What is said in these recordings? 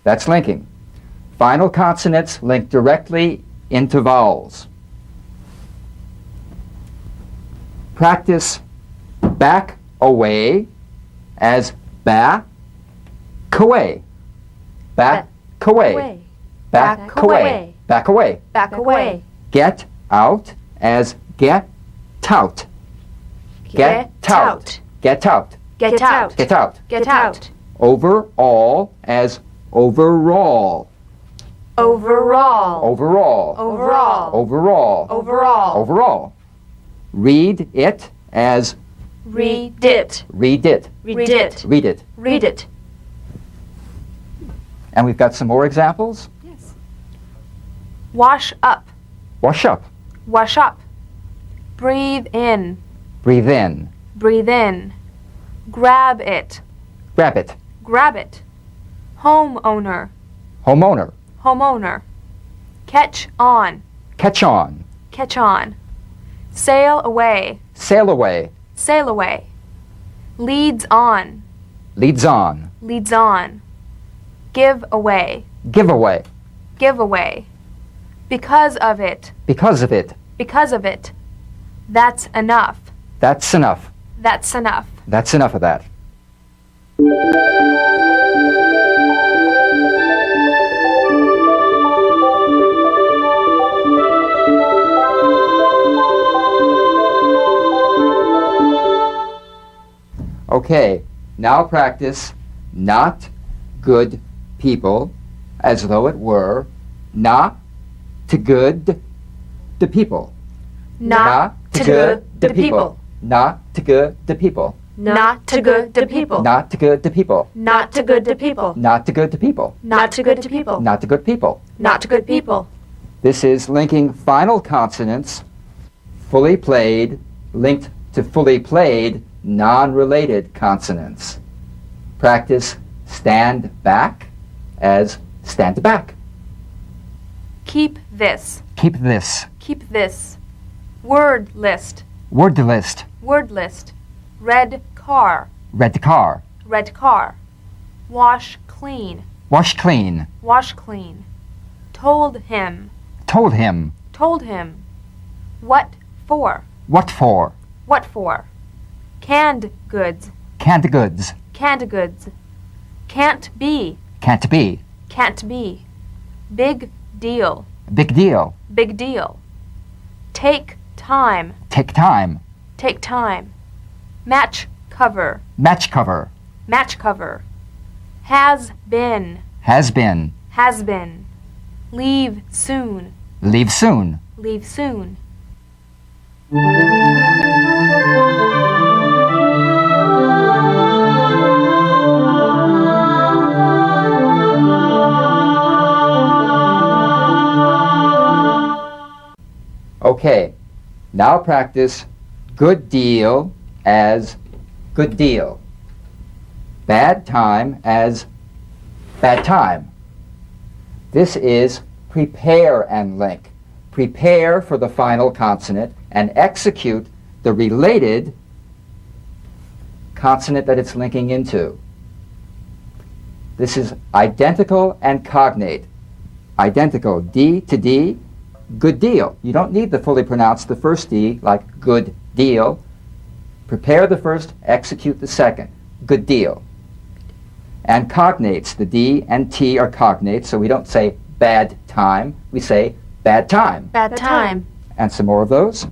That's linking. Final consonants link directly into vowels. Practice back away as back away. Back away. Back away. Back away. Back away. Get out as get out. Get out. Get out. Get out. Get out. Get out. Overall as overall. Overall. Overall. Overall. Overall. Overall. Overall. Read it as Read it. read it. Read it. Read it. Read it. And we've got some more examples. Yes. Wash up. Wash up. Wash up. Breathe in. Breathe in. Breathe in. Grab it. Grab it. Grab it. Homeowner. Homeowner. Homeowner. Catch on. Catch on. Catch on. Sail away. Sail away. Sail away. Leads on. Leads on. Leads on. Give away. Give away. Give away. Because of it. Because of it. Because of it. That's enough. That's enough. That's enough. That's enough of that. Okay, now practice not good people as though it were not to good the people. Not to good the people. Not to good the people. Not to good the people. Not to good the people. Not to good the people. Not to good the people. Not to good the people. Not to good people. Not to good people. This is linking final consonants, fully played, linked to fully played, non-related consonants. Practice stand back as stand back. Keep this. Keep this. Keep this. Word list. Word list. Word list. Red car. Red car. Red car. Wash clean. Wash clean. Wash clean. Told him. Told him. Told him. What for? What for? What for? Canned goods. Canned goods. Canned goods. Can't be. Can't be. Can't be. Big deal. Big deal. Big deal. Take time. Take time. Take time. Match cover. Match cover. Match cover. Has been. Has been. Has been. Leave soon. Leave soon. Leave soon. Okay, now practice good deal as good deal. Bad time as bad time. This is prepare and link. Prepare for the final consonant and execute the related consonant that it's linking into. This is identical and cognate. Identical, D to D, good deal. You don't need to fully pronounce the first D like good deal. Prepare the first, execute the second. Good deal. And cognates, the D and T are cognates, so we don't say bad time, we say bad time. Bad time. And some more of those.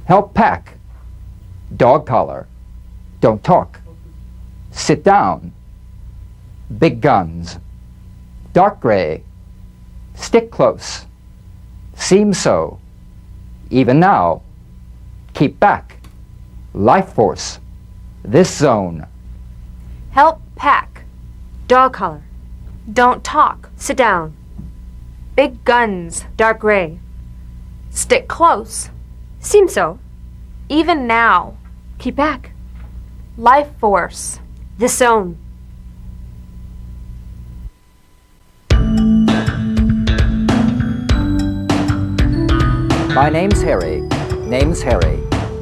Help pack. Dog collar. Don't talk. Sit down. Big guns. Dark gray. Stick close. Seem so. Even now. Keep back. Life force. This zone. Help pack. Dog collar. Don't talk. Sit down. Big guns. Dark gray. Stick close. Seem so. Even now. Keep back. Life force. This zone. My name's Harry. Name's Harry.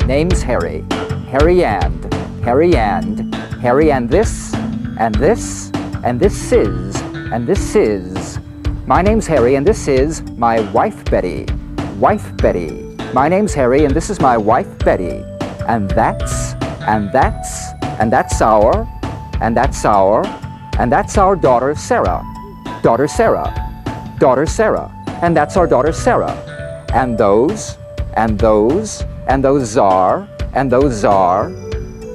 Name's Harry. Harry and. Harry and. Harry and this. And this. And this is. and this is. My name's Harry, and this is my wife, Betty. Wife, Betty. My name's Harry, and this is my wife, Betty. And that's our, and that's our daughter, Sarah. Daughter Sarah. Daughter Sarah. And that's our daughter, Sarah. And those are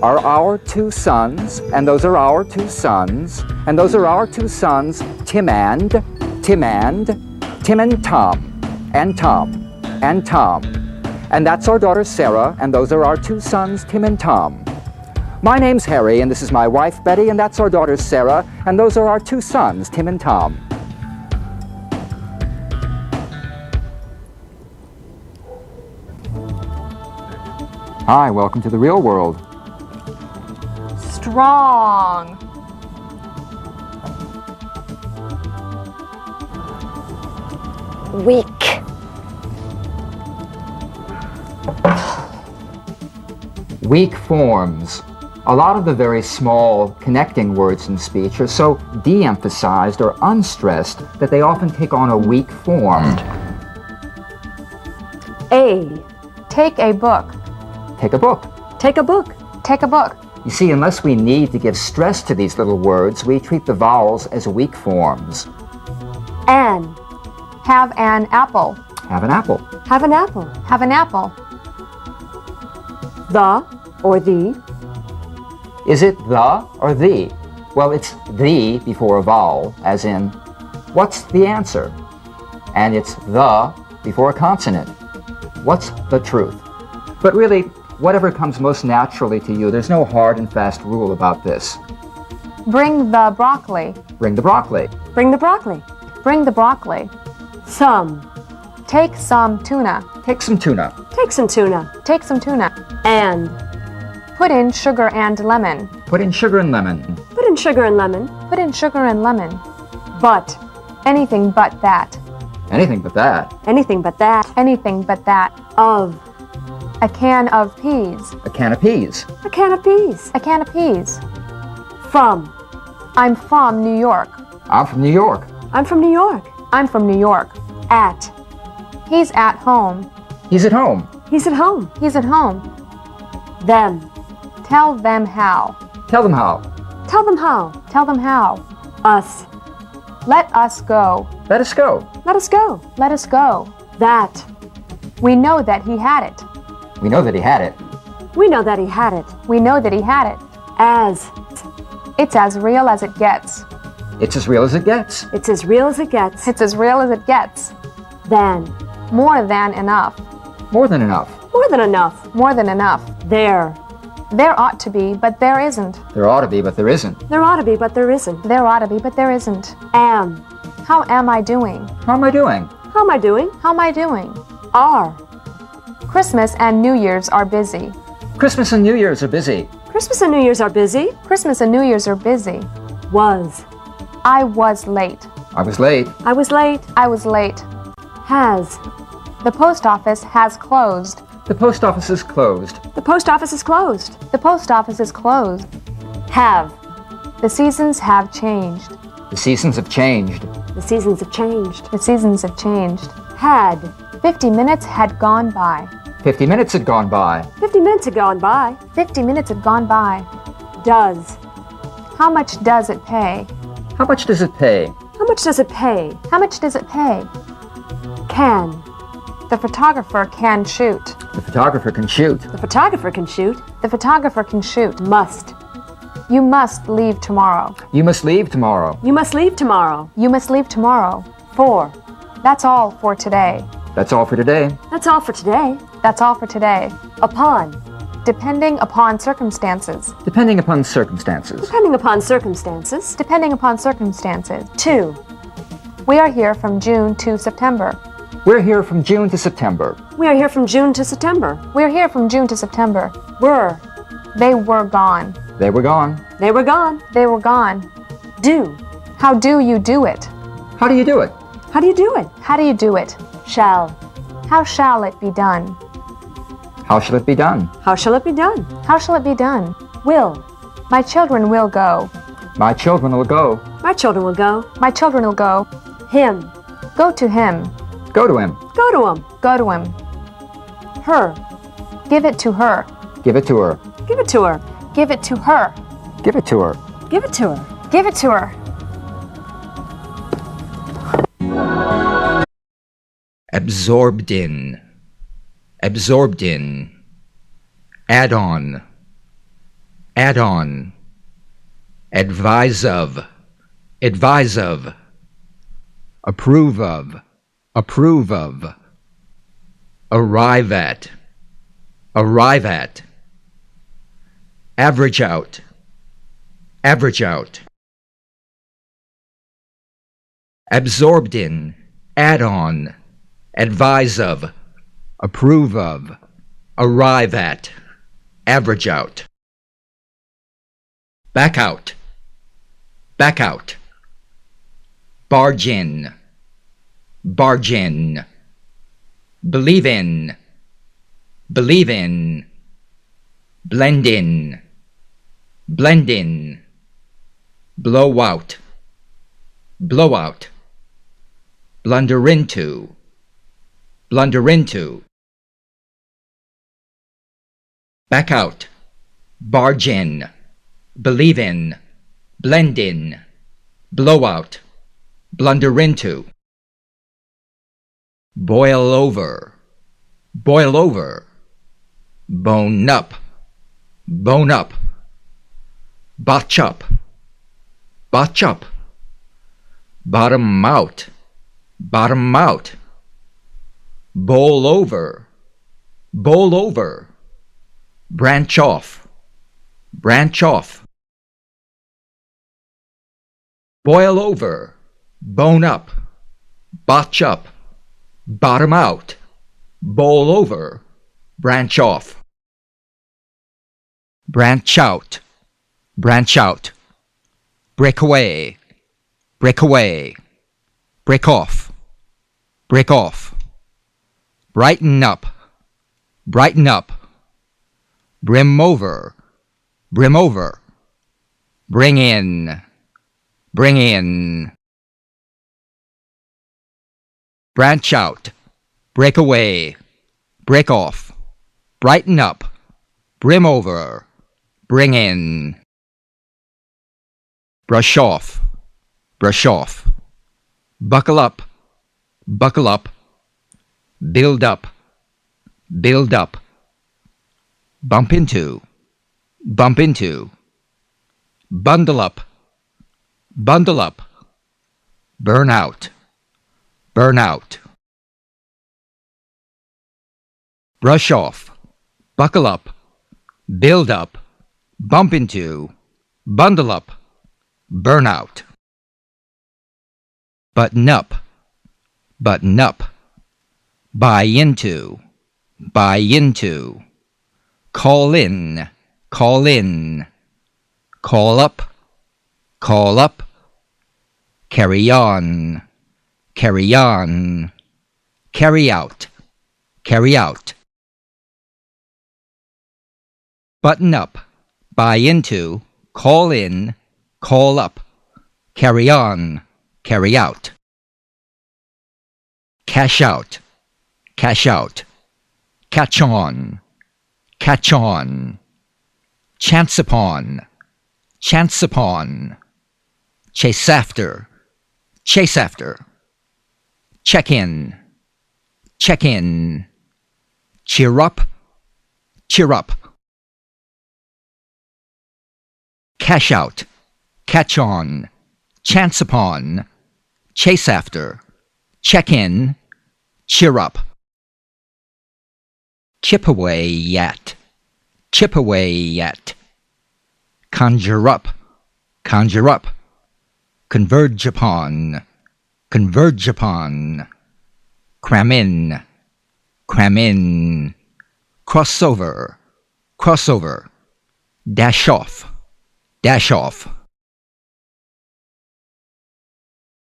our two sons, and those are our two sons, and those are our two sons, Tim and Tom, and Tom. And that's our daughter Sarah, and those are our two sons, Tim and Tom. My name's Harry, and this is my wife Betty, and that's our daughter Sarah, and those are our two sons, Tim and Tom. Hi, welcome to the real world. Strong. Weak. Weak forms. A lot of the very small connecting words in speech are so de-emphasized or unstressed that they often take on a weak form. A. Take a book. Take a book. Take a book. Take a book. You see, unless we need to give stress to these little words, we treat the vowels as weak forms. An. Have an apple. Have an apple. Have an apple. Have an apple. The or the. Is it the or the? Well, it's the before a vowel, as in, what's the answer? And it's the before a consonant. What's the truth? But really, whatever comes most naturally to you, there's no hard and fast rule about this. Bring the broccoli. Bring the broccoli. Bring the broccoli. Bring the broccoli. Some. Take some tuna. Take some tuna. Take some tuna. Take some tuna. And. Put in sugar and lemon. Put in sugar and lemon. Put in sugar and lemon. Put in sugar and lemon. But. Anything but that. Anything but that. Anything but that. Anything but that. Of. A can of peas. A can of peas. A can of peas. A can of peas. From. I'm from New York. I'm from New York. I'm from New York. I'm from New York. At. He's at home. He's at home. He's at home. He's at home. Them. Tell them how. Tell them how. Tell them how. Tell them how. Us. Let us go. Let us go. Let us go. Let us go. That. We know that he had it. We know that he had it. We know that he had it. We know that he had it. As. It's as real as it gets. It's as real as it gets. It's as real as it gets. It's as real as it gets. Than. More than enough. More than enough. More than enough. More than enough. There. There ought to be, but there isn't. There ought to be, but there isn't. There ought to be, but there isn't. There ought to be, but there isn't. Am. How am I doing? How am I doing? How am I doing? How am I doing? Are. Christmas and New Year's are busy. Christmas and New Year's are busy. Christmas and New Year's are busy. Christmas and New Year's are busy. Was. I was late. I was late. I was late. I was late. Has. The post office has closed. The post office is closed. The post office is closed. The post office is closed. Have. The seasons have changed. The seasons have changed. The seasons have changed. The seasons have changed. Had. 50 minutes had gone by. 50 minutes had gone by. 50 minutes had gone by. 50 minutes had gone by. Does. How much does it pay? How much does it pay? How much does it pay? How much does it pay? Can. The photographer can shoot. The photographer can shoot. The photographer can shoot. The photographer can shoot. Must. You must leave tomorrow. You must leave tomorrow. You must leave tomorrow. You must leave tomorrow. For. That's all for today. That's all for today. That's all for today. That's all for today. Upon. Depending upon circumstances. Depending upon circumstances. Depending upon circumstances. Depending upon circumstances. To. We are here from June to September. We're here from June to September. We are here from June to September. We're here from June to September. Were. They were gone. They were gone. They were gone. They were gone. Do. How do you do it? How do you do it? How do you do it? How do you do it? Shall. How shall it be done? How shall it be done? How shall it be done? How shall it be done? Will. My children will go. My children will go. My children will go. My children will go. Him. Go to him. Go to him. Go to him. Go to him. Her. Give it to her. Give it to her. Give it to her. Give it to her. Give it to her. Give it to her. Give it to her. Absorbed in. Absorbed in. Add on. Add on. Advise of. Advise of. Approve of. Approve of. Arrive at. Arrive at. Average out. Average out. Absorbed in. Add on. Advise of. Approve of. Arrive at. Average out. Back out. Back out. Barge in. Barge in. Believe in. Believe in. Blend in. Blend in. Blow out. Blow out. Blunder into. Blunder into. Back out. Barge in. Believe in. Blend in. Blow out. Blunder into. Boil over. Boil over. Bone up. Bone up. Botch up. Botch up. Bottom out. Bottom out. Bowl over. Bowl over. Branch off. Branch off. Boil over. Bone up. Botch up. Bottom out. Bowl over. Branch off. Branch out. Branch out. Break away. Break away. Break off. Break off. Brighten up. Brighten up. Brim over. Brim over. Bring in. Bring in. Branch out. Break away. Break off. Brighten up. Brim over. Bring in. Brush off. Brush off. Buckle up. Buckle up. Build up. Build up. Bump into. Bump into. Bundle up. Bundle up. Burn out. Burn out. Brush off. Buckle up. Build up. Bump into. Bundle up. Burn out. Button up. Button up. Buy into. Buy into. Call in. Call in. Call up. Call up. Carry on. Carry on. Carry out. Carry out. Button up. Buy into. Call in. Call up. Carry on. Carry out. Cash out. Cash out. Catch on. Catch on. Chance upon. Chance upon. Chase after. Chase after. Check in. Check in. Cheer up. Cheer up. Cash out. Catch on. Chance upon. Chase after. Check in. Cheer up. Chip away at. Chip away at. Conjure up. Conjure up. Converge upon. Converge upon. Cram in. Cram in. Cross over. Cross over. Dash off. Dash off.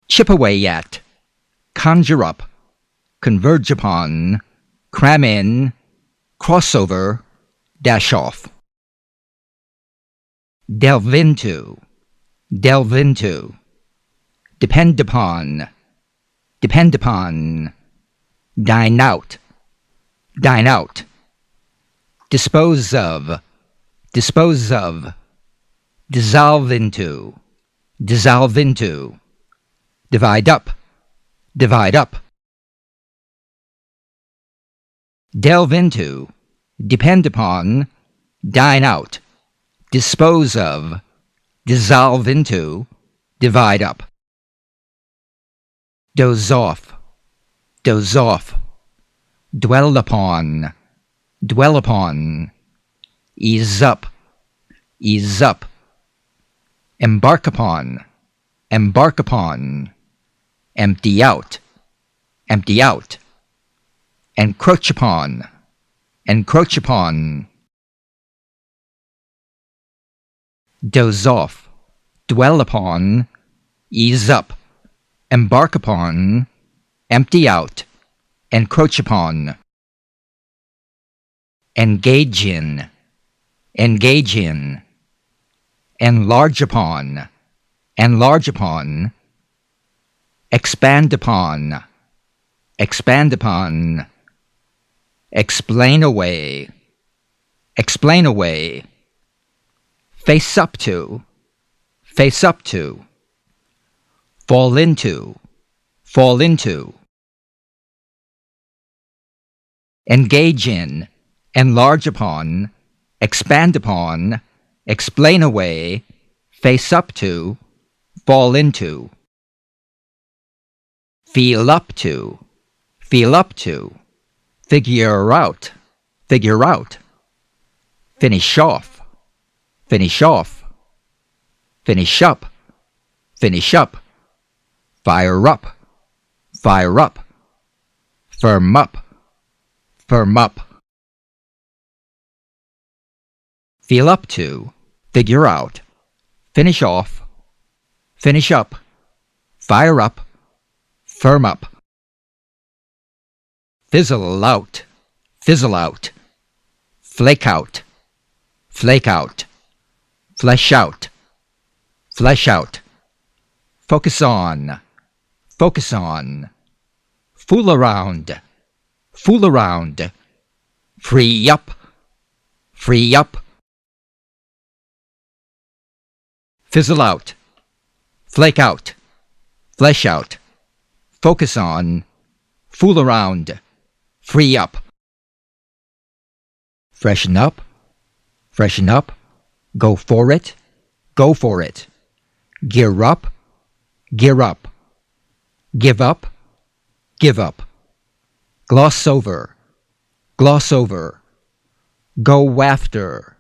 Chip away at. Conjure up. Converge upon. Cram in. Cross over. Dash off. Delve into. Delve into. depend upon, depend upon, dine out, dine out, dispose of, dispose of, dissolve into, dissolve into, divide up, divide up, delve into, depend upon, dine out, dispose of, dissolve into, divide up, doze off, doze off, dwell upon, dwell upon, ease up, ease up, embark upon, embark upon, empty out, empty out, encroach upon, encroach upon, doze off, dwell upon, ease up, embark upon, empty out, encroach upon, engage in, engage in, enlarge upon, enlarge upon, expand upon, expand upon, explain away, explain away, face up to, face up to, fall into, fall into, engage in, enlarge upon, expand upon, explain away, face up to, fall into, feel up to, feel up to, figure out, figure out, finish off, finish off, finish up, finish up, fire up, fire up, firm up, firm up, feel up to, figure out, finish off, finish up, fire up, firm up, fizzle out, fizzle out, flake out, flake out, flesh out, flesh out, focus on, focus on, fool around, fool around, free up, free up, fizzle out, flake out, flesh out, focus on, fool around, free up, freshen up, freshen up, go for it, go for it, gear up, gear up, give up, give up, gloss over, gloss over, go after,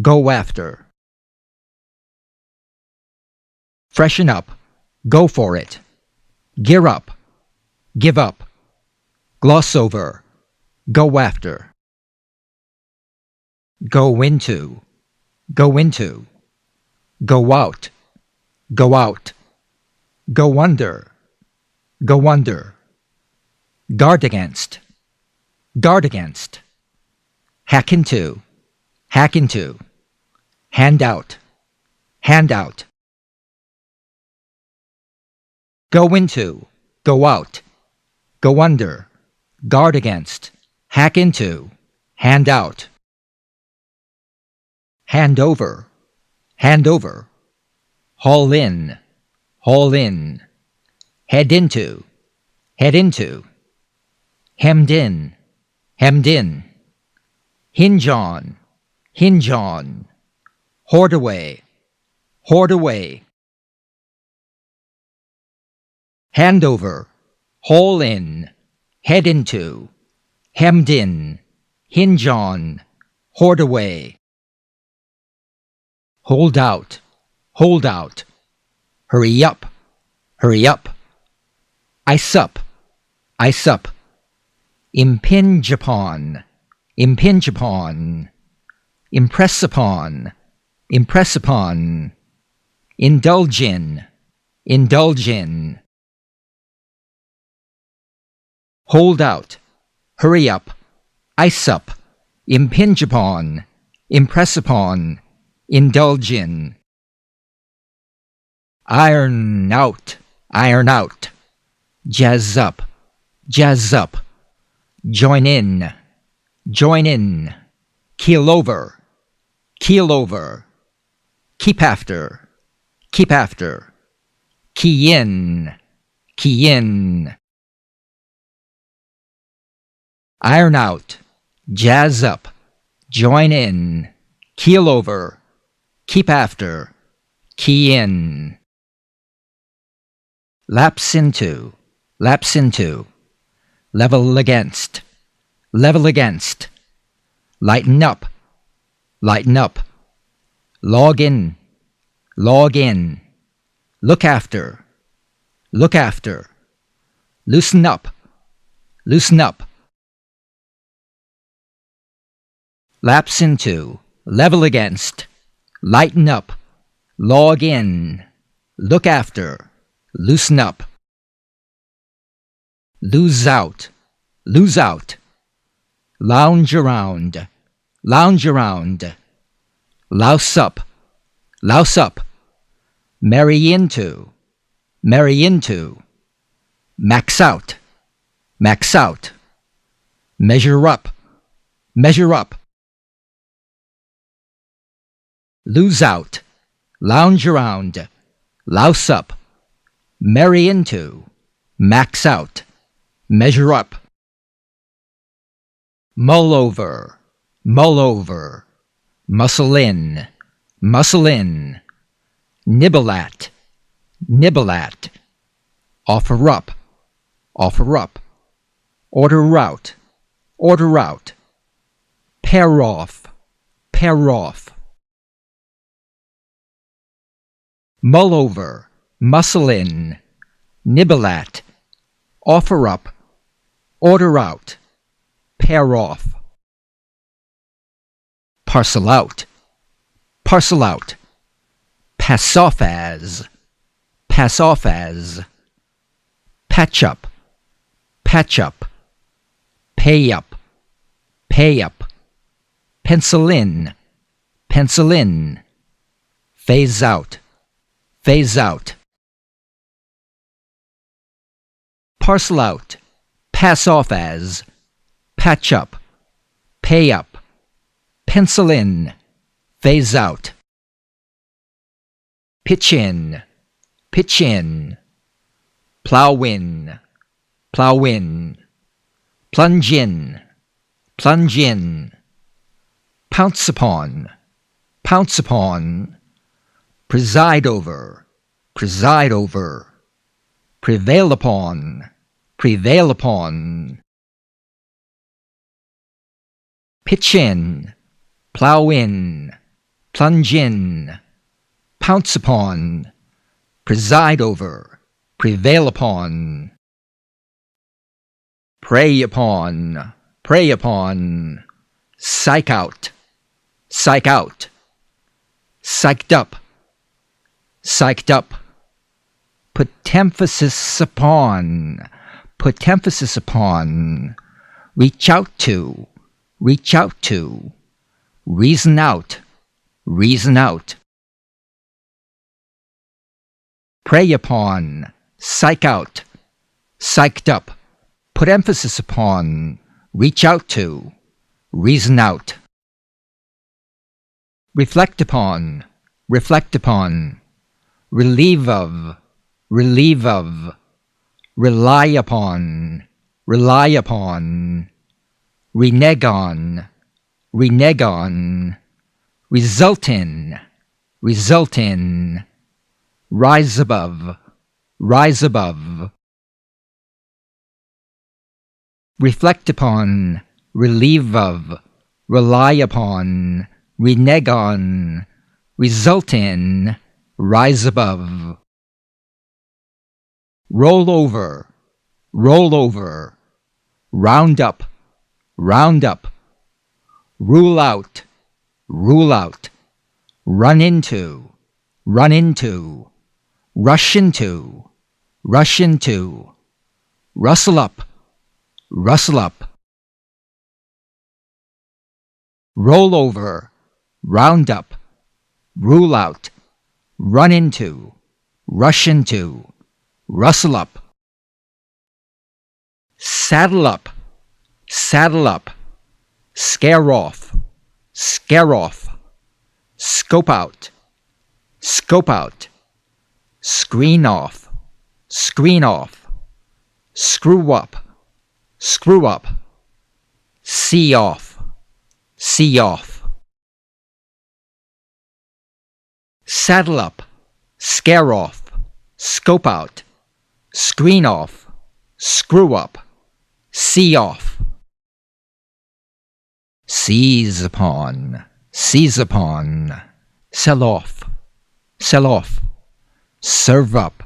go after, freshen up, go for it, gear up, give up, gloss over, go after, go into, go into, go out, go out, go under, go under, guard against, guard against, hack into, hand out, hand out, go into, go out, go under, guard against, hack into, hand out, hand over, haul in, head into, hemmed in, hinge on, hoard away, hand over, haul in, head into, hemmed in, hinge on, hoard away, hold out, hurry up, ice up, impinge upon, impress upon, indulge in, hold out, hurry up, ice up, impinge upon, impress upon, indulge in, iron out, iron out, jazz up, jazz up, join in, keel over, keep after, key in, iron out, jazz up, join in, keel over, keep after, key in. Lapse into, level against, lighten up, log in, look after, loosen up, lapse into, level against, lighten up, log in, look after, loosen up. Lose out, lounge around, louse up, marry into, max out, measure up, lose out, lounge around, louse up, marry into, max out, measure up. Mull over, muscle in, nibble at, offer up, order out, pair off, mull over, muscle in, nibble at, offer up, order out, pair off. Parcel out, pass off as, patch up, pay up, pencil in, phase out, parcel out, pass off as, patch up, pay up, pencil in, phase out. Pitch in, plow in, plunge in, pounce upon, preside over, prevail upon, pitch in, plow in, plunge in, pounce upon, preside over, prevail upon. Prey upon, psych out, psyched up, put emphasis upon, reach out to, reason out, prey upon, psych out, psyched up, put emphasis upon, reach out to, reason out. Reflect upon, relieve of, rely upon, renege on, result in, rise above, reflect upon, relieve of, rely upon, renege on, result in, rise above. Roll over, round up, rule out, run into, rush into, rustle up, roll over, round up, rule out, run into, rush into, rustle up. Saddle up, saddle up. Scare off, scare off. Scope out, scope out. Screen off, screen off. Screw up, screw up. See off, see off. Saddle up, scare off. Scope out, screen off. Screw up, see off. Seize upon, seize upon. Sell off, sell off. Serve up,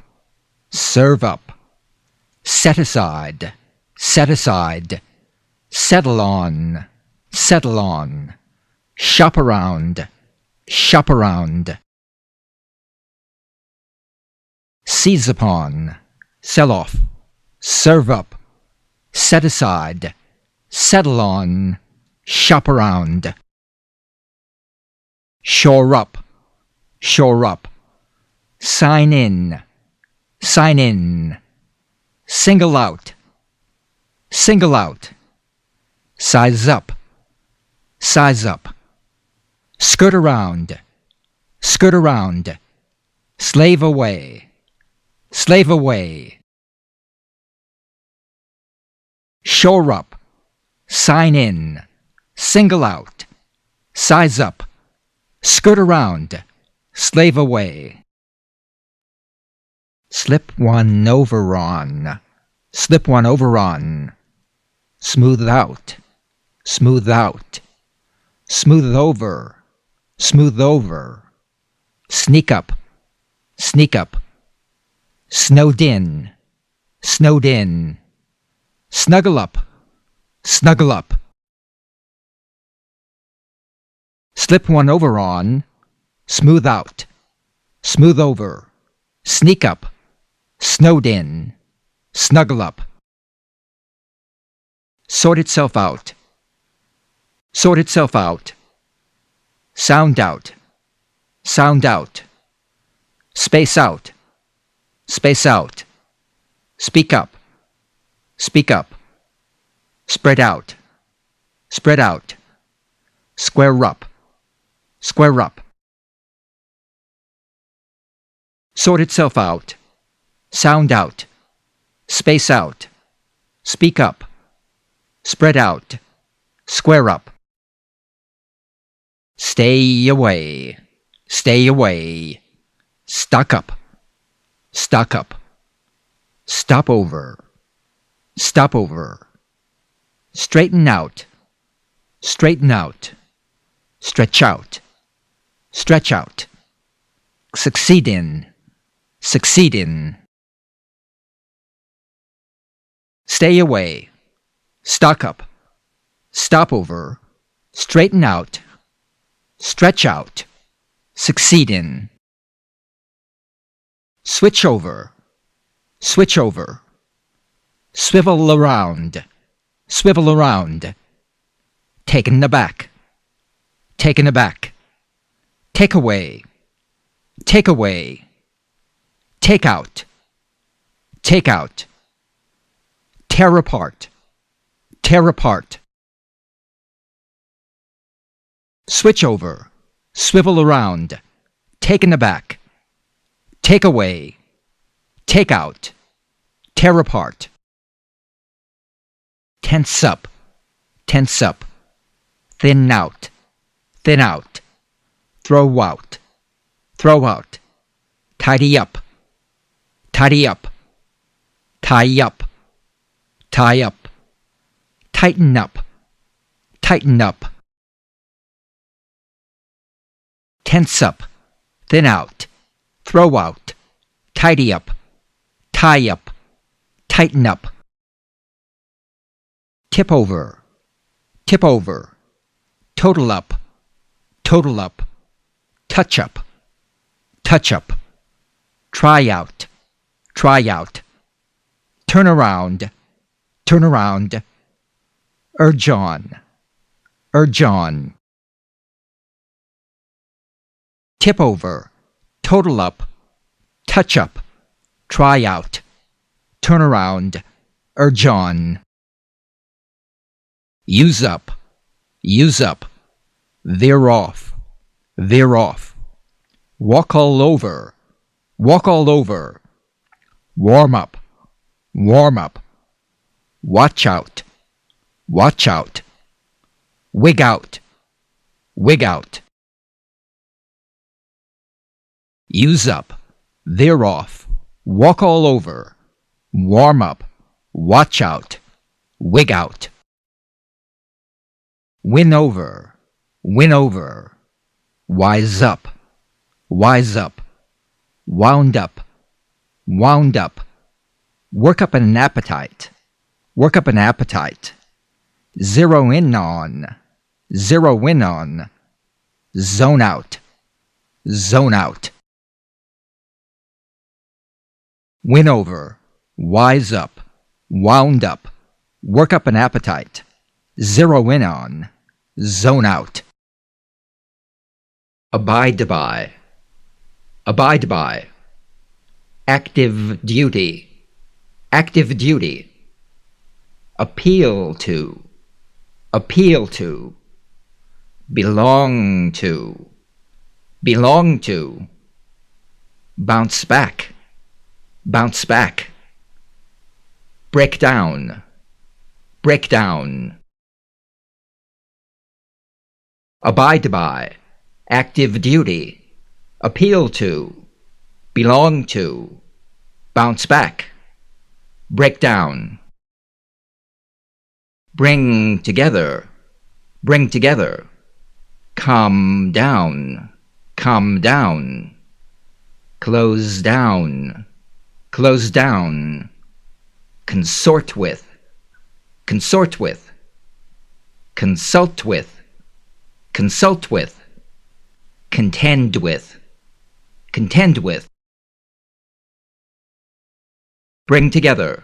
serve up. Set aside, set aside. Settle on, settle on. Shop around, shop around. Seize upon, sell off. Serve up, set aside. Settle on, shop around. Shore up, shore up. Sign in, sign in. Single out, single out. Size up, size up. Skirt around, skirt around. Slave away, slave away. Shore up, sign in. Single out, size up. Skirt around, slave away. Slip one over on, slip one over on. Smooth out, smooth out. Smooth over, smooth over. Sneak up, sneak up. Snowed in, snowed in. Snuggle up, snuggle up. Slip one over on, smooth out, smooth over. Sneak up, snowed in, snuggle up. Sort itself out, sort itself out. Sound out, sound out. Space out, space out. Speak up, speak up. Spread out, spread out. Square up, square up. Sort itself out, sound out. Space out, speak up. Spread out, square up. Stay away, stay away. Stock up, stock up. Stop over, stop over. Straighten out, straighten out. Stretch out, stretch out. Succeed in, succeed in. Stay away, stock up. Stop over, straighten out. Stretch out, succeed in. Switch over, switch over. Swivel around, swivel around. Taken aback, taken aback. Take away, take away. Take out, take out. Tear apart, tear apart. Switch over, swivel around. Taken aback, take away. Take out, tear apart. Tense up, tense up. Thin out, thin out. Throw out, throw out. Tidy up, tidy up. Tie up, tie up. Tighten up, tighten up. Tense up, thin out. Throw out, tidy up. Tie up, tighten up. Tip over, tip over. Total up, total up. Touch up, touch up. Try out, try out. Turn around, turn around. Urge on, urge on. Tip over, total up. Touch up, try out. turn around, urge on. Use up, veer off, walk all over, warm up, watch out, wig out, use up, veer off, walk all over, warm up, watch out, wig out. Win over, wise up, wound up, work up an appetite, zero in on, zone out, win over, wise up, wound up, work up an appetite, zero in on, zone out. Abide by, active duty, appeal to, belong to, bounce back, break down, abide by, active duty, appeal to, belong to, bounce back, break down. Bring together, calm down, close down, consort with, consult with, contend with, bring together,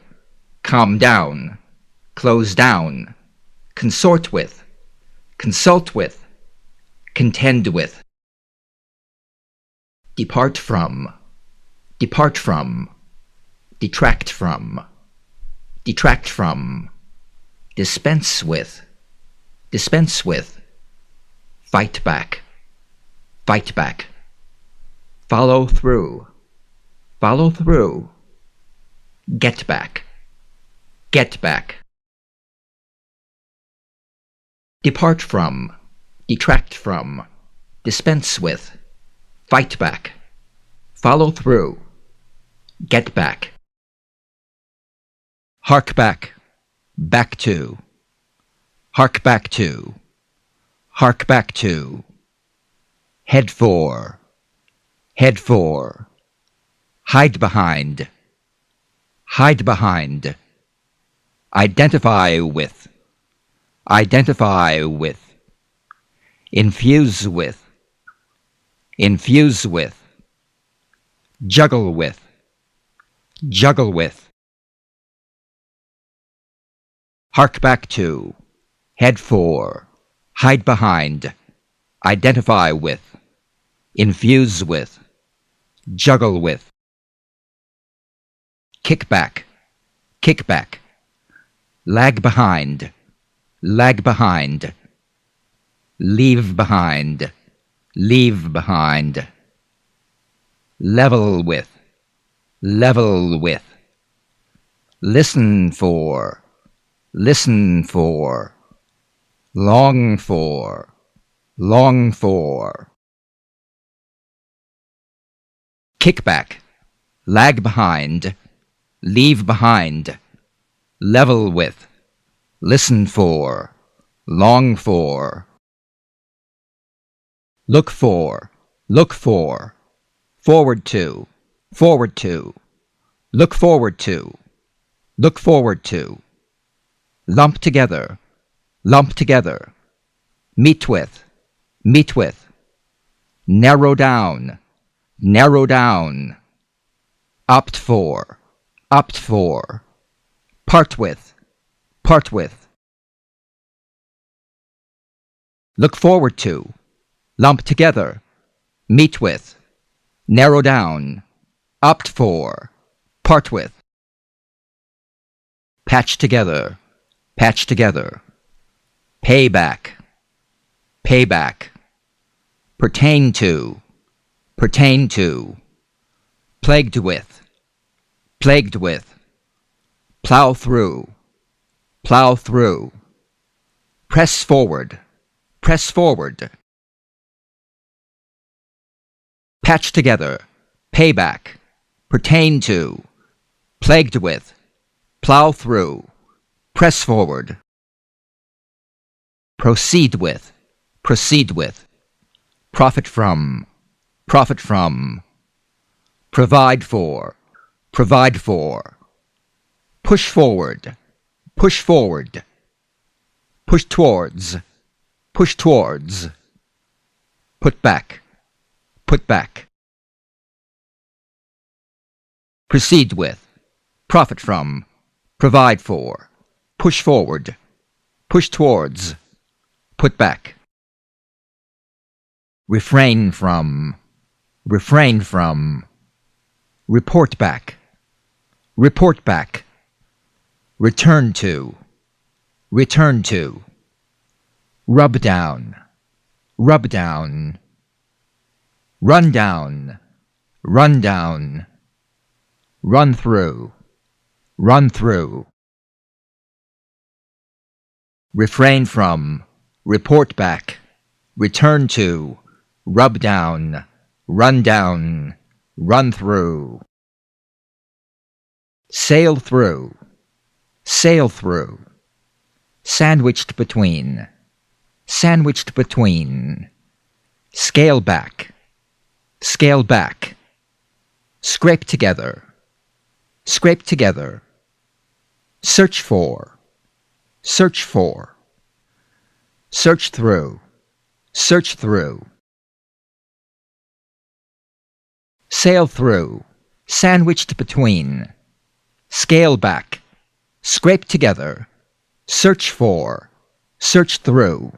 calm down, close down, consort with, consult with, contend with. Depart from, detract from, dispense with, fight back, follow through, get back, depart from, detract from, dispense with, fight back, follow through, get back. Hark back, hark back to, head for, hide behind, identify with, infuse with, juggle with, hark back to, head for, hide behind, identify with, infuse with, juggle with. Kick back, lag behind, leave behind, level with, listen for, long for. Kick back, lag behind, leave behind, level with, listen for, long for. Look for, forward to, look forward to, lump together, meet with, narrow down, opt for, part with, look forward to, lump together, meet with, narrow down, opt for, part with. patch together, patch together. Payback, payback. Pertain to, pertain to. Plagued with, plagued with. Plow through, plow through. Press forward, press forward. Patch together, payback, pertain to, plagued with, plow through, press forward. Proceed with, proceed with. Profit from, profit from. Provide for, provide for. Push forward, push forward. Push towards, push towards. Put back, put back. Proceed with, profit from, provide for, push forward, push towards, put back. Refrain from, refrain from. Report back, report back. Return to, return to. Rub down, rub down. Run down, run down. Run through, run through. Refrain from, report back. Return to, rub down, run down. Run through. Sail through, sail through. Sandwiched between, sandwiched between. Scale back, scale back. Scrape together, scrape together. Search for, search for. Search through, search through. Sail through, sandwiched between. Scale back, scrape together. Search for, search through.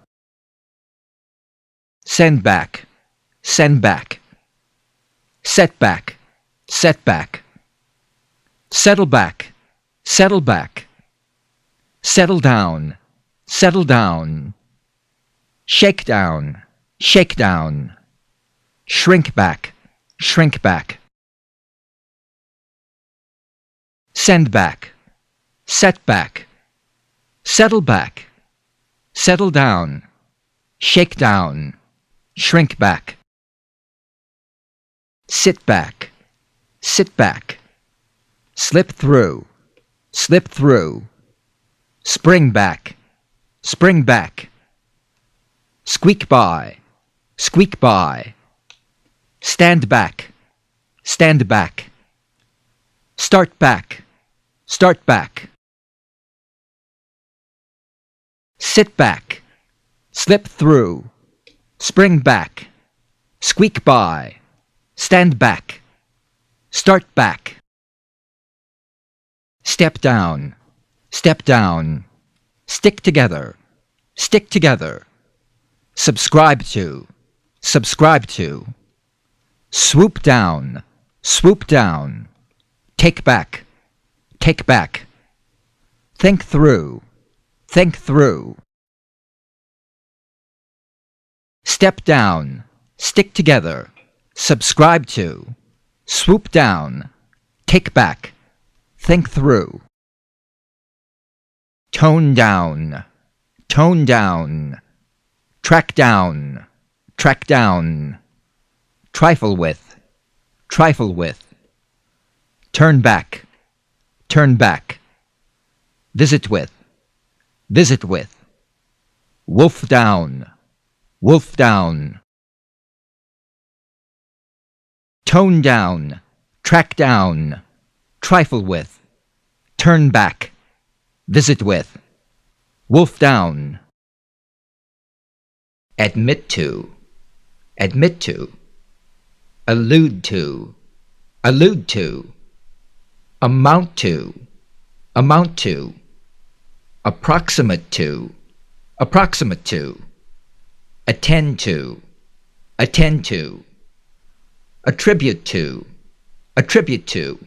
Send back, send back. Set back, set back. Settle back, settle back. Settle down, settle down. Shake down, shake down. Shrink back, shrink back. Send back, set back. Settle back, settle down. Shake down, shrink back. Sit back, sit back. Slip through, slip through. Spring back, spring back. Squeak by, squeak by. Stand back, stand back. Start back, start back. Sit back, slip through. Spring back, squeak by. Stand back, start back. Step down, step down. Stick together, stick together. Subscribe to, subscribe to. Swoop down, swoop down. Take back, take back. Think through, think through. Step down, stick together. Subscribe to, swoop down. Take back, think through. Tone down, tone down. Track down, track down. Trifle with, trifle with. Turn back, turn back. Visit with, visit with. Wolf down, wolf down. Tone down, track down. Trifle with, turn back. Visit with, wolf down. Admit to, admit to. Allude to, allude to. Amount to, amount to. Approximate to, approximate to. Attend to, attend to. Attribute to, attribute to.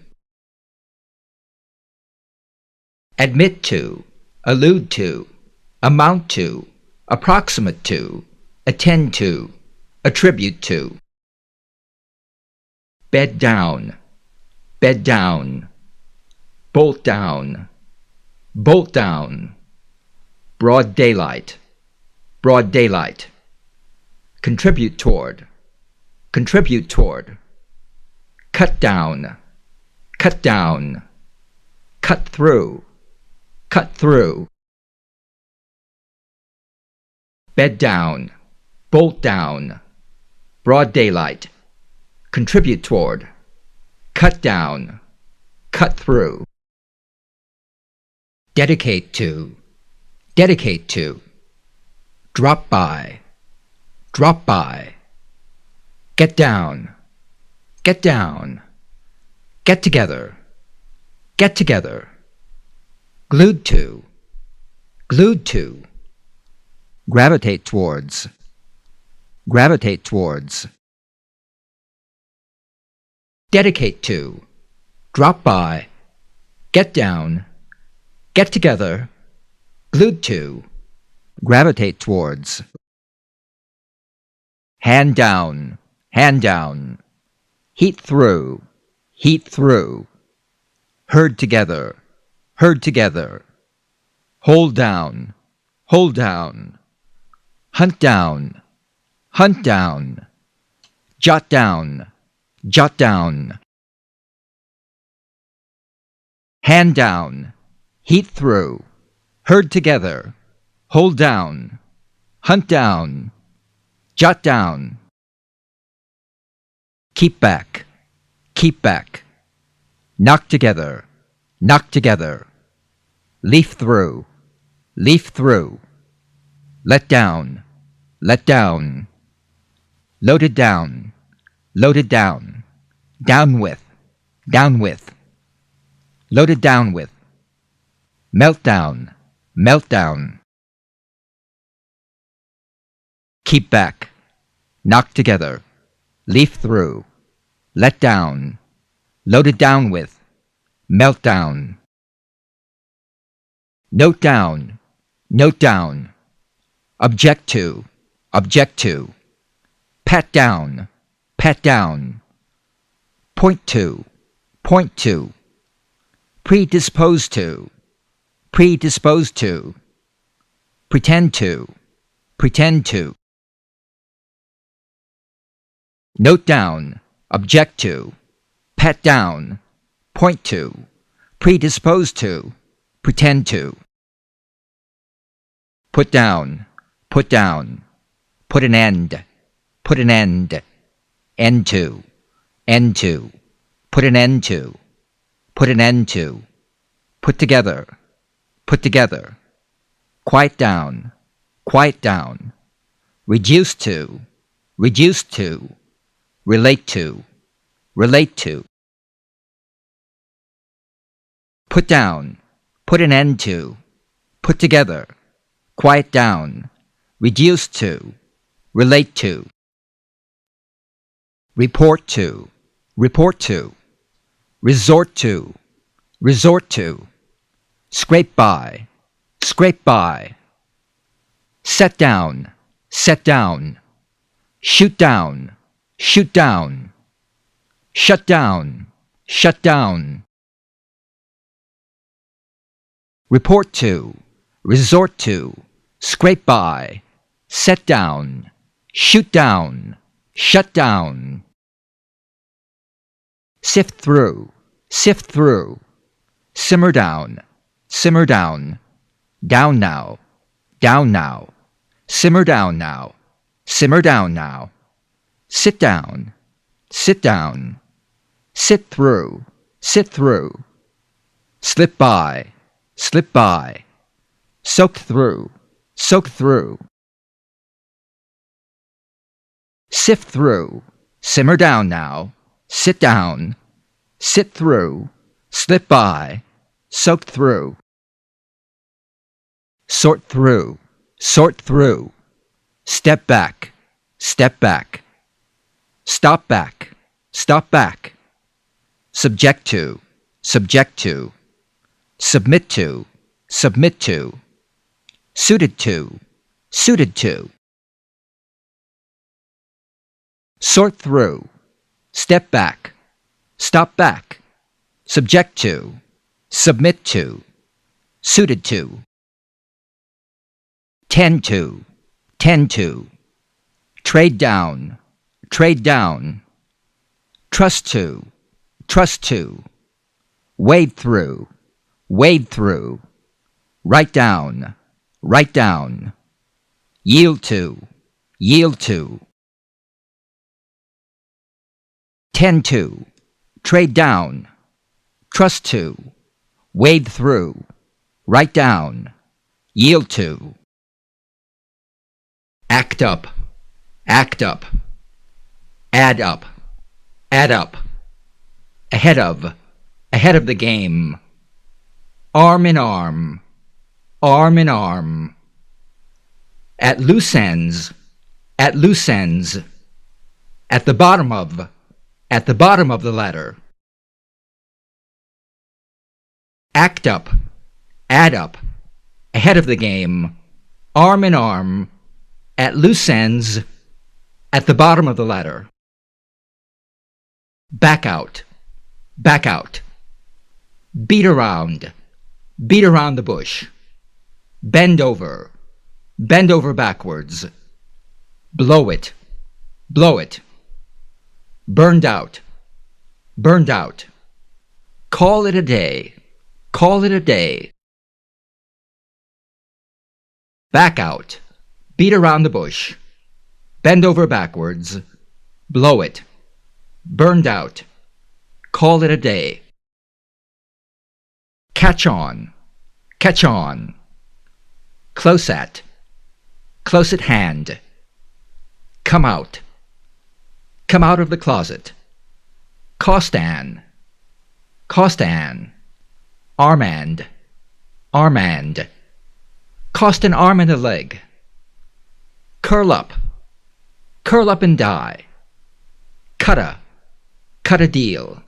admit to, allude to, amount to, approximate to, attend to, attribute to. Bed down, bed down, bolt down, bolt down, broad daylight, broad daylight, contribute toward, contribute toward, cut down, cut down, cut through, cut through. Bed down, bolt down, broad daylight, contribute toward, cut down, cut through. Dedicate to, dedicate to, drop by, drop by, get down, get down, get together, get together, glued to, glued to, gravitate towards, gravitate towards. Dedicate to, drop by, get down, get together, glued to, gravitate towards. Hand down, heat through, herd together, hold down, hunt down, jot down, hand down, heat through, herd together, hold down, hunt down, jot down. Keep back, knock together, leaf through, let down, loaded down, down with, loaded down with, meltdown, keep back, knock together, leaf through, let down, loaded down with, meltdown. Note down, object to, pat down, point to, predisposed to, pretend to. Note down, object to, pat down, point to, predisposed to, pretend to. Put down, put an end, end to, put an end to, put together, quiet down, reduce to, relate to, put down, put an end to, put together, quiet down, reduce to, relate to. Report to, resort to, scrape by, set down, shoot down, shut down, report to, resort to, scrape by, set down, shoot down, shut down. Sift through, simmer down, down now, simmer down now, sit down, sit through, slip by, soak through, sift through, simmer down now, sit down, sit through, slip by, soak through. Sort through, step back, stop back, subject to, submit to, submit to, suited to, suited to. Sort through, step back, stop back, subject to, submit to, suited to. Tend to, tend to, trade down, trade down, trust to, trust to, wade through, wade through, write down, write down, yield to, yield to. Tend to, trade down, trust to, wade through, write down, yield to. Act up, act up, add up, add up, ahead of the game, arm in arm, arm in arm, at loose ends, at loose ends, at the bottom of the ladder. Act up, add up, ahead of the game, arm in arm, at loose ends, at the bottom of the ladder. Back out, back out. Beat around the bush. Bend over backwards. Blow it, blow it. Burned out, burned out. Call it a day, call it a day. Back out, beat around the bush, bend over backwards, blow it, burned out, call it a day. Catch on, close at hand. Come out of the closet. Cost an, armand, cost an arm and a leg. Curl up and die. Cut a deal.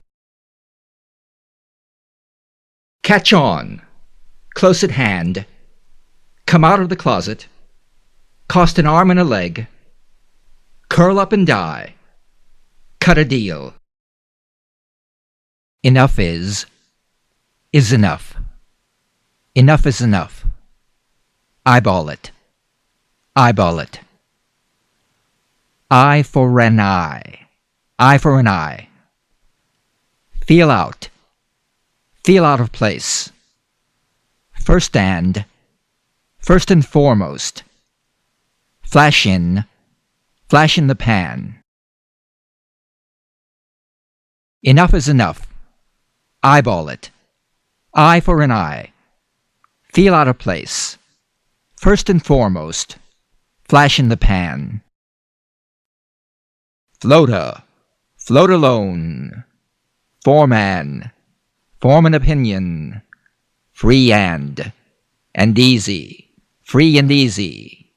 Catch on, close at hand, come out of the closet, cost an arm and a leg, curl up and die, cut a deal. Enough is enough. Enough is enough. Eyeball it. Eyeball it. Eye for an eye. Eye for an eye. Feel out. Feel out of place. First and foremost. Flash in the pan. Enough is enough. Eyeball it. Eye for an eye. Feel out of place. First and foremost. Flash in the pan. Float alone. Foreman, form an opinion. Free and easy, free and easy.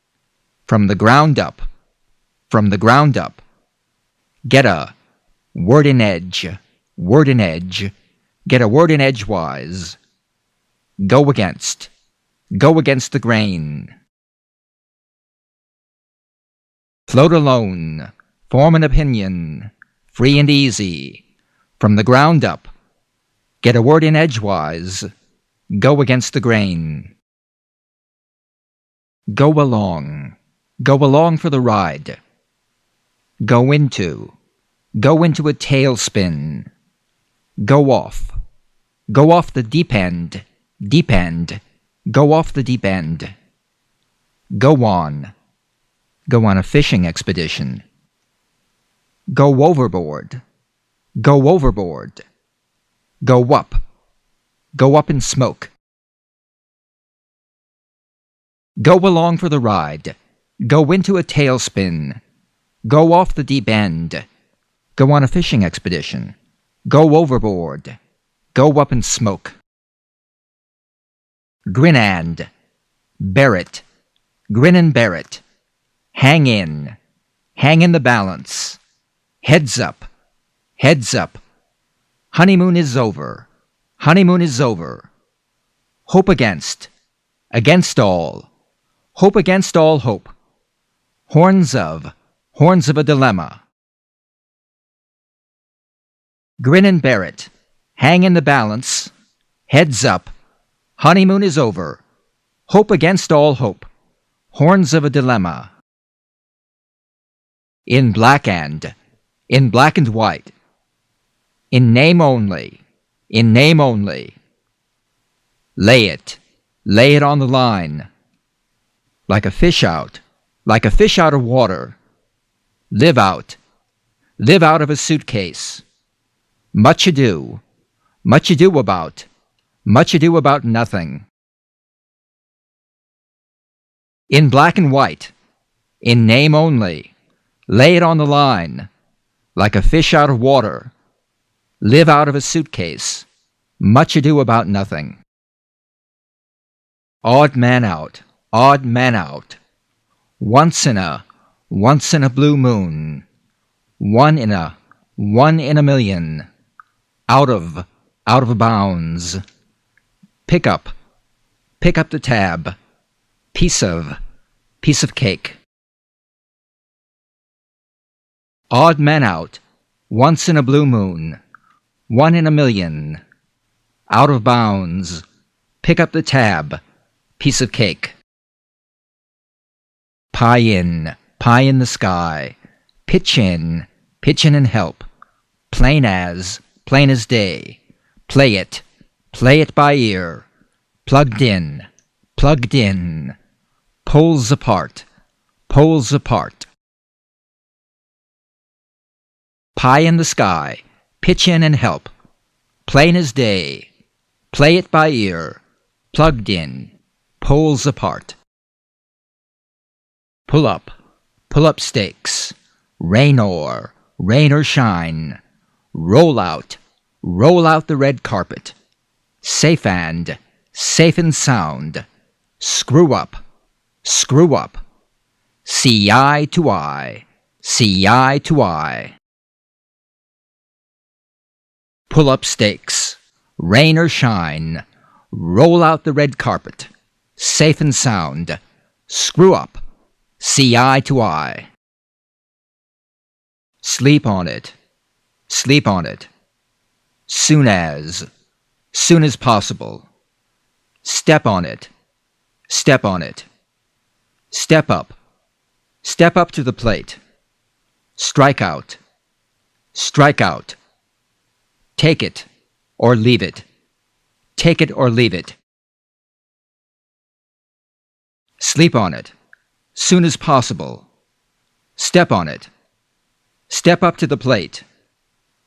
From the ground up. Get a word in edge, get a word in edgewise. Go against the grain. Float alone, form an opinion, free and easy. From the ground up, get a word in edgewise. Go against the grain. Go along for the ride. Go into a tailspin. Go off the deep end, go off the deep end. Go on a fishing expedition. Go overboard. Go up in smoke. Go along for the ride. Go into a tailspin. Go off the deep end. Go on a fishing expedition. Go overboard. Go up in smoke. Grin and bear it. Grin and bear it. Hang in the balance. Heads up. Honeymoon is over. Hope against all, hope against all hope. Horns of a dilemma. Grin and bear it, hang in the balance, heads up, honeymoon is over. Hope against all hope, horns of a dilemma. In black and white. In name only, Lay it on the line. Like a fish out of water. Live out of a suitcase. Much ado about nothing. In black and white, in name only, lay it on the line. Like a fish out of water. Live out of a suitcase. Much ado about nothing. Odd man out. Once in a blue moon. One in a million. Out of bounds. Pick up the tab. Piece of cake. Odd man out. Once in a blue moon. One in a million. Out of bounds. Pick up the tab. Piece of cake. Pie in the sky. Pitch in and help. Plain as day. Play it by ear. Plugged in. Poles apart. Pie in the sky. Pitch in and help. Plain as day. Play it by ear. Plugged in. Poles apart. Pull up stakes. Rain or shine. Roll out the red carpet. Safe and sound. Screw up. See eye to eye. Pull up stakes. Rain or shine. Roll out the red carpet. Safe and sound. Screw up. See eye to eye. Sleep on it. Soon as possible. Step on it. Step up to the plate. Strike out. Take it or leave it. Sleep on it. Soon as possible. Step on it. Step up to the plate.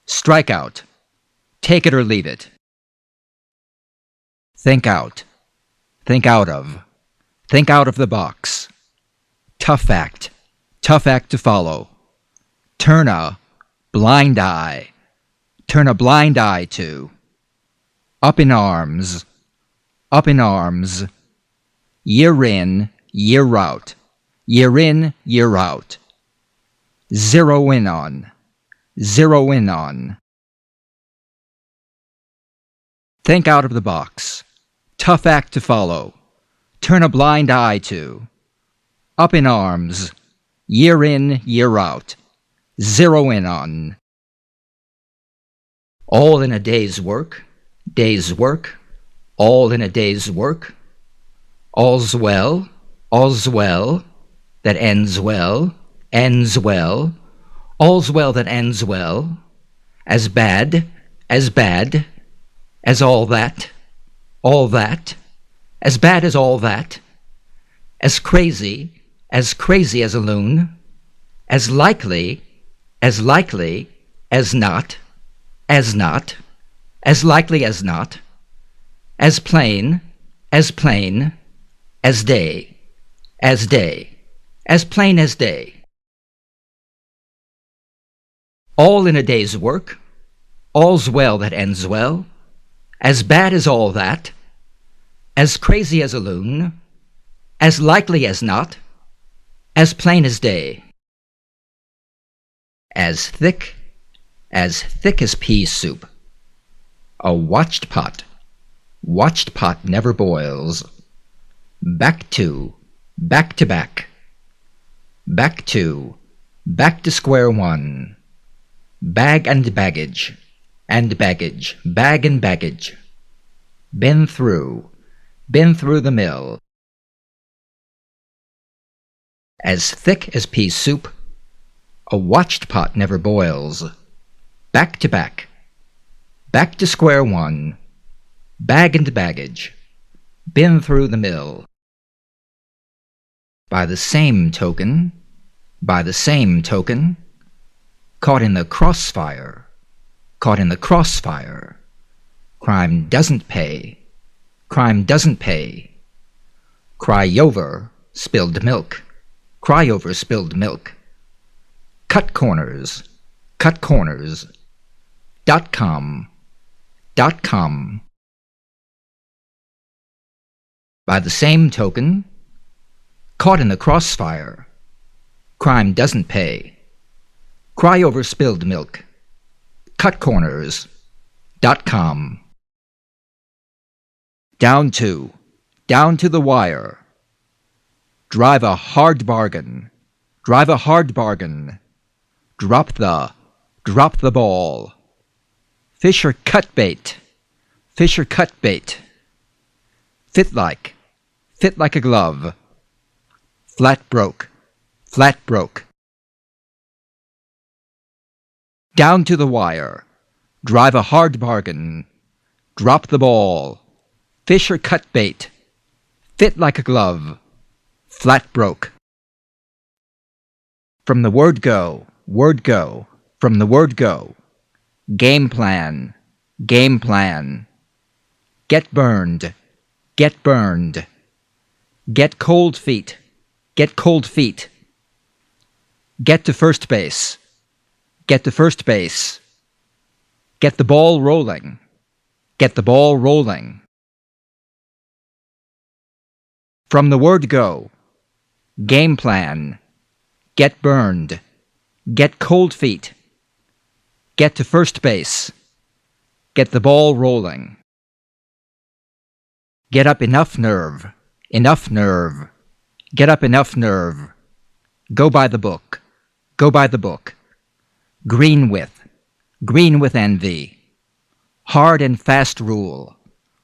Strike out. Take it or leave it. Think out. Think out of the box. Tough act to follow. Turn a blind eye to. Up in arms. Year in, year out. Zero in on. Think out of the box. Tough act to follow. Turn a blind eye to. Up in arms. Year in, year out. Zero in on. All in a day's work. All in a day's work. All's well, that ends well. All's well that ends well. As bad, as all that. As bad as all that. As crazy as a loon. As likely as not. As likely as not. As plain as day. As plain as day. All in a day's work. All's well that ends well. As bad as all that. As crazy as a loon. As likely as not. As plain as day. As thick as pea soup. A watched pot. Watched pot never boils. Back to back. Back to square one. Bag and baggage, bag and baggage. Been through the mill. As thick as pea soup, a watched pot never boils. Back to square one. Bag and baggage, been through the mill. By the same token, caught in the crossfire, crime doesn't pay, cry over spilled milk, cut corners, .com. By the same token, caught in the crossfire, crime doesn't pay, cry over spilled milk, cut corners, .com. Down to the wire, drive a hard bargain, drop the ball, Fisher cut bait, fit like a glove, flat broke. Down to the wire, drive a hard bargain, drop the ball, Fisher cut bait, fit like a glove, flat broke. From the word go, from the word go, game plan, get burned, get cold feet, get to first base, get the ball rolling, From the word go, game plan, get burned, get cold feet, get to first base, get the ball rolling. Get up enough nerve, get up enough nerve, go by the book, green with envy, hard and fast rule,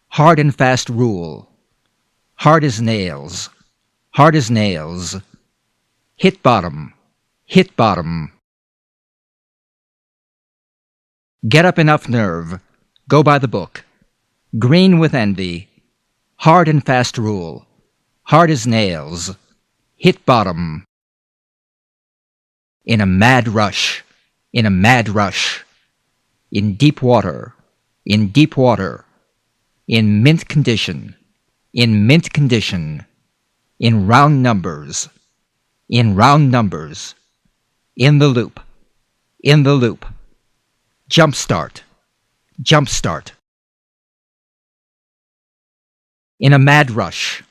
hard as nails, hit bottom, get up enough nerve, go by the book, green with envy, hard and fast rule, hard as nails, hit bottom. In a mad rush, in deep water, in mint condition, in round numbers, in the loop, jump start. In a mad rush,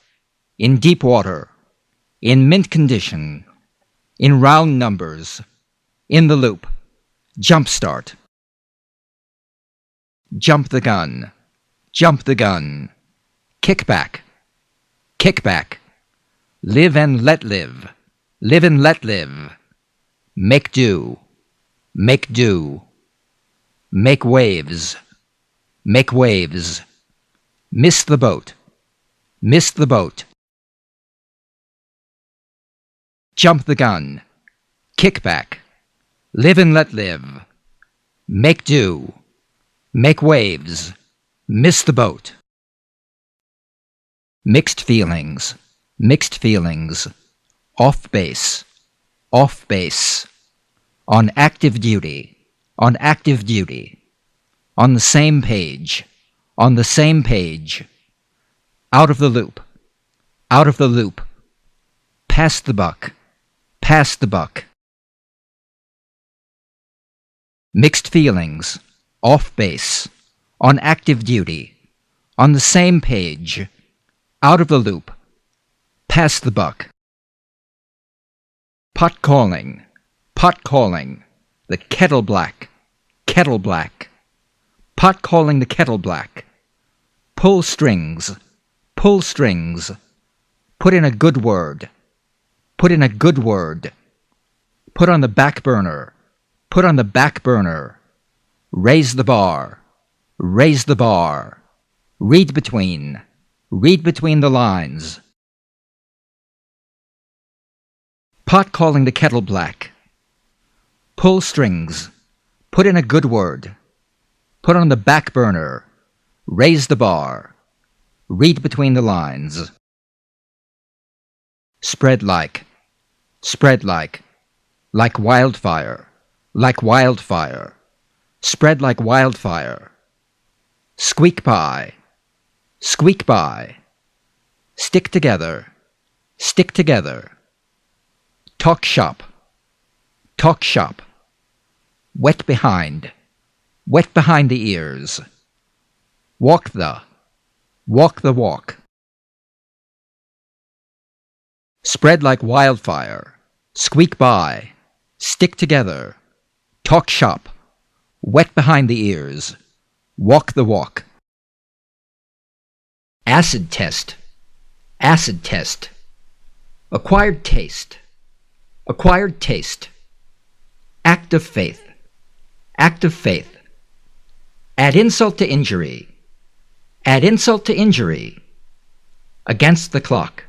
in deep water, in mint condition, in round numbers, in the loop, jump start. Jump the gun, kick back, live and let live, make do, make waves, miss the boat, jump the gun, kick back, live and let live, make do, make waves, miss the boat. Mixed feelings, off base, on active duty, on the same page, out of the loop, pass the buck, Mixed feelings, off base, on active duty, on the same page, out of the loop, pass the buck. Pot calling, the kettle black, pot calling the kettle black, Pull strings. Pull strings. Put in a good word. Put in a good word. Put on the back burner. Put on the back burner. Raise the bar. Raise the bar. Read between. Read between the lines. Pot calling the kettle black. Pull strings. Put in a good word. Put on the back burner. Raise the bar. Read between the lines. Spread like. Spread like. Like wildfire. Like wildfire. Spread like wildfire. Squeak by. Squeak by. Stick together. Stick together. Talk shop. Talk shop. Wet behind. Wet behind the ears. Walk the. Walk the walk. Spread like wildfire. Squeak by. Stick together. Talk shop. Wet behind the ears. Walk the walk. Acid test. Acid test. Acquired taste. Acquired taste. Act of faith. Act of faith. Add insult to injury. Add insult to injury. Against the clock.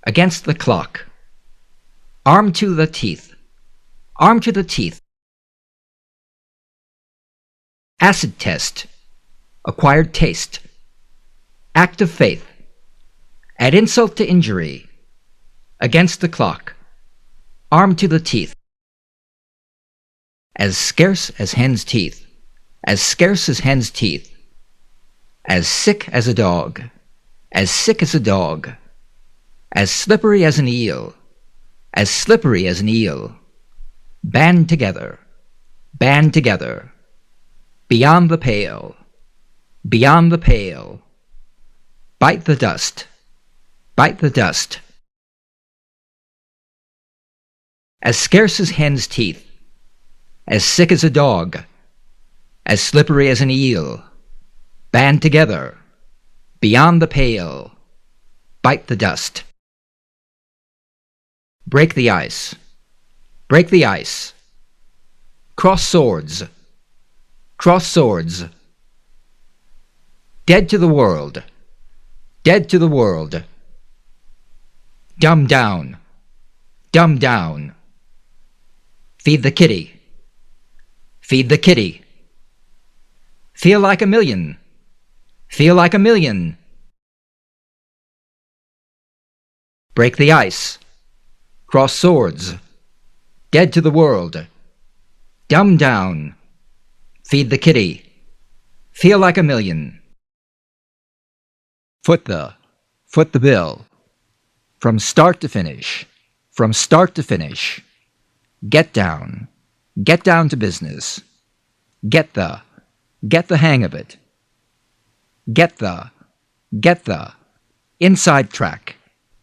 Against the clock. Arm to the teeth. Arm to the teeth. Acid test. Acquired taste. Act of faith. Add insult to injury. Against the clock. Arm to the teeth. As scarce as hen's teeth. As scarce as hen's teeth. As sick as a dog. As sick as a dog. As slippery as an eel. As slippery as an eel. Band together. Band together. Beyond the pale. Beyond the pale. Bite the dust. Bite the dust. As scarce as hen's teeth. As sick as a dog. As slippery as an eel. Band together. Beyond the pale. Bite the dust. Break the ice. Break the ice. Cross swords. Cross swords. Dead to the world. Dead to the world. Dumb down. Dumb down. Feed the kitty. Feed the kitty. Feel like a million. Feel like a million. Break the ice. Cross swords. Dead to the world. Dumb down. Feed the kitty. Feel like a million. Foot the bill. From start to finish. From start to finish. Get down. Get down to business. Get the hang of it. Get the inside track.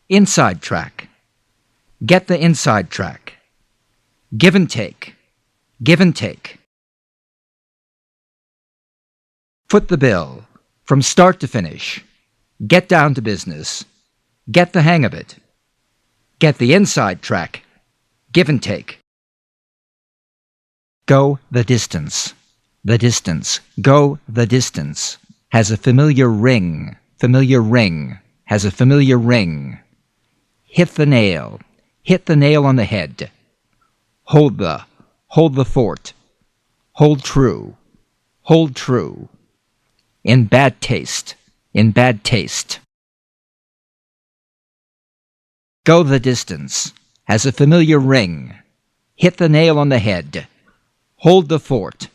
Inside track. Get the inside track. Give and take. Give and take. Foot the bill. From start to finish. Get down to business. Get the hang of it. Get the inside track. Give and take. Go the distance. The distance. Go the distance. Has a familiar ring. Familiar ring. Has a familiar ring. Hit the nail. Hit the nail on the head. Hold the fort. Hold true. Hold true. In bad taste. In bad taste. Go the distance. Has a familiar ring. Hit the nail on the head. Hold the fort.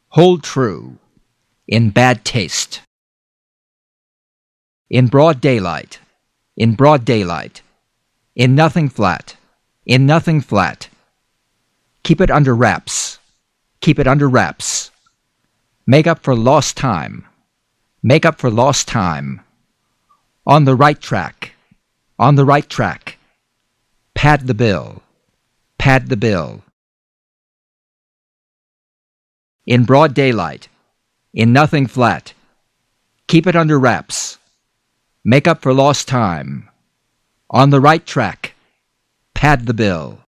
Hold true. In bad taste. In broad daylight. In broad daylight. In nothing flat. In nothing flat. Keep it under wraps. Keep it under wraps. Make up for lost time. Make up for lost time. On the right track. On the right track. Pad the bill. Pad the bill. In broad daylight. In nothing flat. Keep it under wraps. Make up for lost time. On the right track. Pad the bill.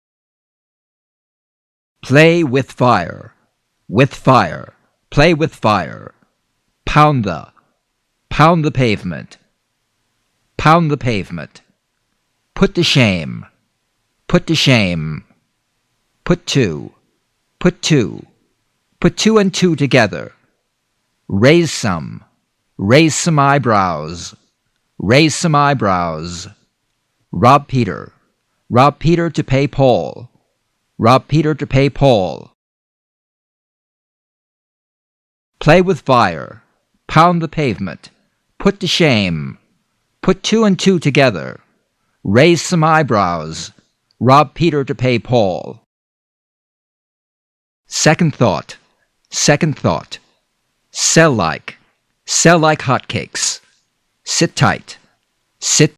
Play with fire. With fire. Play with fire. Pound the. Pound the pavement. Pound the pavement. Put to shame. Put to shame. Put two. Put two. Put two and two together. Raise some. Raise some eyebrows. Raise some eyebrows. Rob Peter. Rob Peter to pay Paul. Rob Peter to pay Paul. Play with fire. Pound the pavement. Put to shame. Put two and two together. Raise some eyebrows. Rob Peter to pay Paul. Second thought. Second thought. Sell like. Sell like hotcakes. Sit tight. Sit